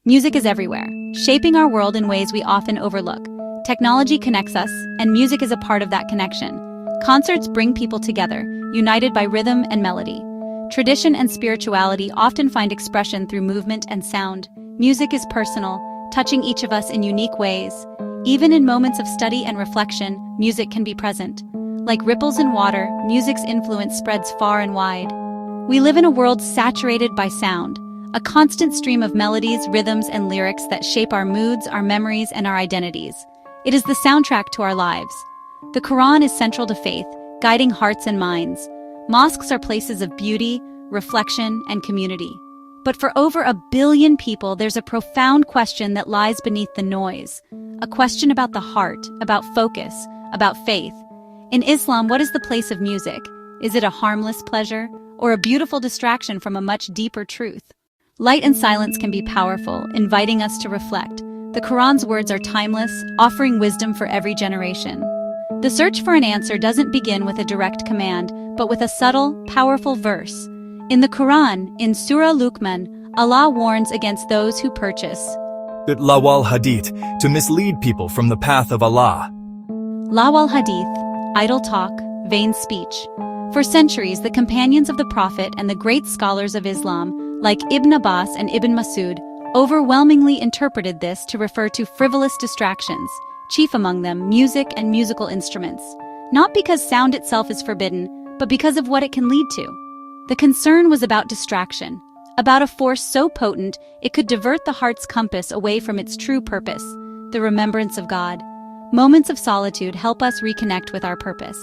Music is everywhere, shaping our world in ways we often overlook. Technology connects us, and music is a part of that connection. Concerts bring people together, united by rhythm and melody. Tradition and spirituality often find expression through movement and sound. Music is personal, touching each of us in unique ways. Even in moments of study and reflection, music can be present. Like ripples in water, music's influence spreads far and wide. We live in a world saturated by sound, a constant stream of melodies, rhythms, and lyrics that shape our moods, our memories, and our identities. It is the soundtrack to our lives. The Quran is central to faith, guiding hearts and minds. Mosques are places of beauty, reflection, and community. But for over 1 billion people, there's a profound question that lies beneath the noise. A question about the heart, about focus, about faith. In Islam, what is the place of music? Is it a harmless pleasure, or a beautiful distraction from a much deeper truth? Light and silence can be powerful, inviting us to reflect. The Quran's words are timeless, offering wisdom for every generation. The search for an answer doesn't begin with a direct command, but with a subtle, powerful verse. In the Quran, in Surah Luqman, Allah warns against those who purchase lawal hadith, to mislead people from the path of Allah. Lawal hadith, idle talk, vain speech. For centuries, the companions of the Prophet and the great scholars of Islam, like Ibn Abbas and Ibn Masud, overwhelmingly interpreted this to refer to frivolous distractions, chief among them music and musical instruments. Not because sound itself is forbidden, but because of what it can lead to. The concern was about distraction, about a force so potent it could divert the heart's compass away from its true purpose, the remembrance of God. Moments of solitude help us reconnect with our purpose.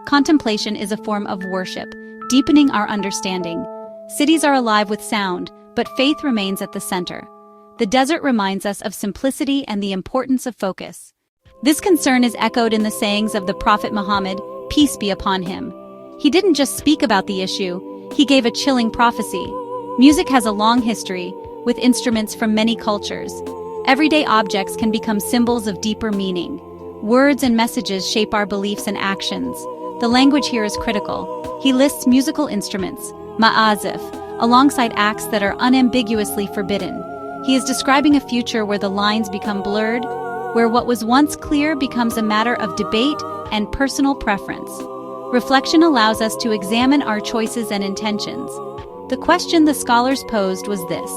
Contemplation is a form of worship, deepening our understanding. Cities are alive with sound, but faith remains at the center. The desert reminds us of simplicity and the importance of focus. This concern is echoed in the sayings of the Prophet Muhammad, peace be upon him. He didn't just speak about the issue, he gave a chilling prophecy. Music has a long history, with instruments from many cultures. Everyday objects can become symbols of deeper meaning. Words and messages shape our beliefs and actions. The language here is critical. He lists musical instruments, ma'azif, alongside acts that are unambiguously forbidden. He is describing a future where the lines become blurred, where what was once clear becomes a matter of debate and personal preference. Reflection allows us to examine our choices and intentions. The question the scholars posed was this: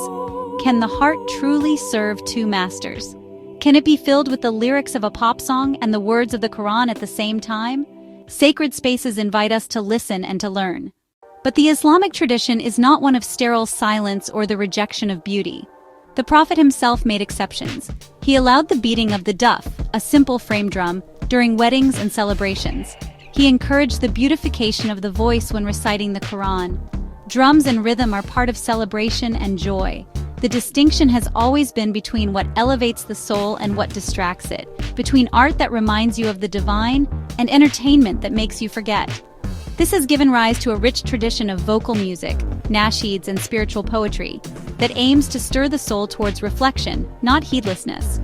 can the heart truly serve two masters? Can it be filled with the lyrics of a pop song and the words of the Quran at the same time? Sacred spaces invite us to listen and to learn. But the Islamic tradition is not one of sterile silence or the rejection of beauty. The Prophet himself made exceptions. He allowed the beating of the duff, a simple frame drum, during weddings and celebrations. He encouraged the beautification of the voice when reciting the Quran. Drums and rhythm are part of celebration and joy. The distinction has always been between what elevates the soul and what distracts it, between art that reminds you of the divine and entertainment that makes you forget. This has given rise to a rich tradition of vocal music, nasheeds, and spiritual poetry that aims to stir the soul towards reflection, not heedlessness.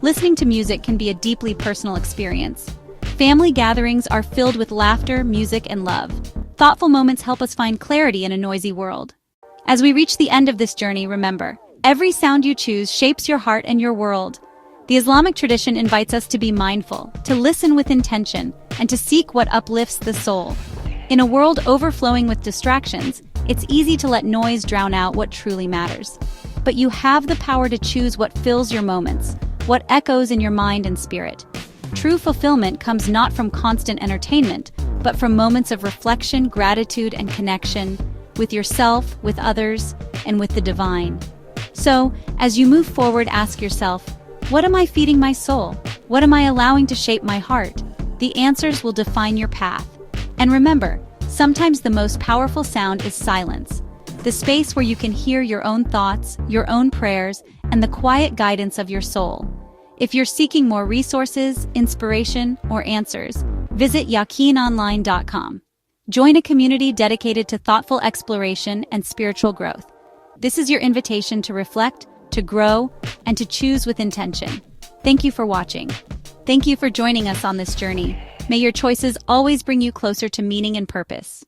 Listening to music can be a deeply personal experience. Family gatherings are filled with laughter, music, and love. Thoughtful moments help us find clarity in a noisy world. As we reach the end of this journey, remember, every sound you choose shapes your heart and your world. The Islamic tradition invites us to be mindful, to listen with intention, and to seek what uplifts the soul. In a world overflowing with distractions, it's easy to let noise drown out what truly matters. But you have the power to choose what fills your moments, what echoes in your mind and spirit. True fulfillment comes not from constant entertainment, but from moments of reflection, gratitude, and connection with yourself, with others, and with the divine. So, as you move forward, ask yourself, what am I feeding my soul? What am I allowing to shape my heart? The answers will define your path. And remember, sometimes the most powerful sound is silence, the space where you can hear your own thoughts, your own prayers, and the quiet guidance of your soul. If you're seeking more resources, inspiration, or answers, visit yaqeenonline.com. Join a community dedicated to thoughtful exploration and spiritual growth. This is your invitation to reflect, to grow, and to choose with intention. Thank you for watching. Thank you for joining us on this journey. May your choices always bring you closer to meaning and purpose.